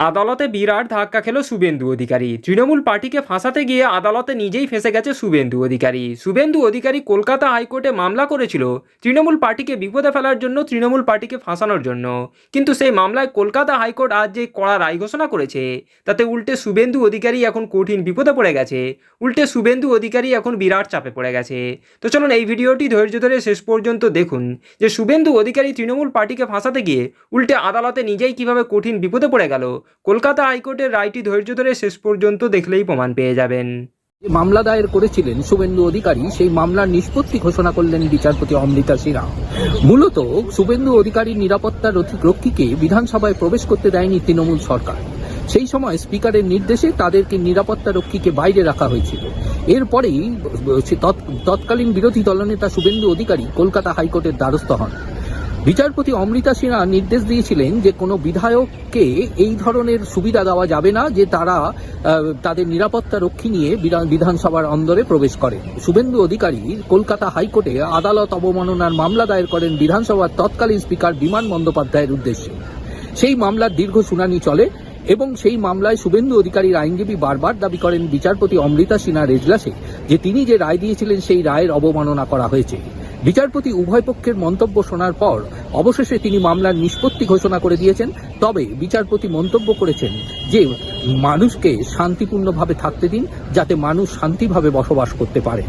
আদালতে বিরাট ধাক্কা খেল শুভেন্দু অধিকারী। তৃণমূল পার্টিকে ফাঁসাতে গিয়ে আদালতে নিজেই ফেঁসে গেছে শুভেন্দু অধিকারী। শুভেন্দু অধিকারী কলকাতা হাইকোর্টে মামলা করেছিল তৃণমূল পার্টিকে বিপদে ফেলার জন্য, তৃণমূল পার্টিকে ফাঁসানোর জন্য। কিন্তু সেই মামলায় কলকাতা হাইকোর্ট আজ যে কড়া রায় ঘোষণা করেছে, তাতে উল্টে শুভেন্দু অধিকারী এখন কঠিন বিপদে পড়ে গেছে। উল্টে শুভেন্দু অধিকারী এখন বিরাট চাপে পড়ে গেছে। তো চলুন এই ভিডিওটি ধৈর্য ধরে শেষ পর্যন্ত দেখুন যে শুভেন্দু অধিকারী তৃণমূল পার্টিকে ফাঁসাতে গিয়ে উল্টে আদালতে নিজেই কিভাবে কঠিন বিপদে পড়ে গেল। কলকাতা হাইকোর্টের রায়টি ধৈর্য ধরে শেষ পর্যন্ত দেখলেই প্রমাণ পেয়ে যাবেন। মামলা দায়ের করেছিলেন শুভেন্দু অধিকারী, সেই মামলার নিষ্পত্তি ঘোষণা করলেন বিচারপতি অমৃতা সিনহা। মূলত শুভেন্দু অধিকারীর নিরাপত্তা রক্ষীকে বিধানসভায় প্রবেশ করতে দেয়নি তৃণমূল সরকার। সেই সময় স্পিকারের নির্দেশে তাদেরকে নিরাপত্তা রক্ষীকে বাইরে রাখা হয়েছিল। এরপরেই তৎকালীন বিরোধী দলনেতা শুভেন্দু অধিকারী কলকাতা হাইকোর্টের দ্বারস্থ হন। বিচারপতি অমৃতা সিনহা নির্দেশ দিয়েছিলেন যে কোনো বিধায়ককে এই ধরনের সুবিধা দেওয়া যাবে না যে তারা তাদের নিরাপত্তা রক্ষী নিয়ে বিধানসভার অন্দরে প্রবেশ করে। শুভেন্দু অধিকারী কলকাতা হাইকোর্টে আদালত অবমাননার মামলা দায়ের করেন বিধানসভার তৎকালীন স্পিকার বিমান বন্দ্যোপাধ্যায়ের উদ্দেশ্যে। সেই মামলার দীর্ঘ শুনানি চলে এবং সেই মামলায় শুভেন্দু অধিকারীর আইনজীবী বারবার দাবি করেন বিচারপতি অমৃতা সিনহার এজলাসে যে তিনি যে রায় দিয়েছিলেন সেই রায়ের অবমাননা করা হয়েছে। বিচারপতি উভয় পক্ষের মন্তব্য শোনার পর অবশেষে তিনি মামলার নিষ্পত্তি ঘোষণা করে দিয়েছেন। তবে বিচারপতি মন্তব্য করেছেন যে মানুষকে শান্তিপূর্ণভাবে থাকতে দিন, যাতে মানুষ শান্তিভাবে বসবাস করতে পারে।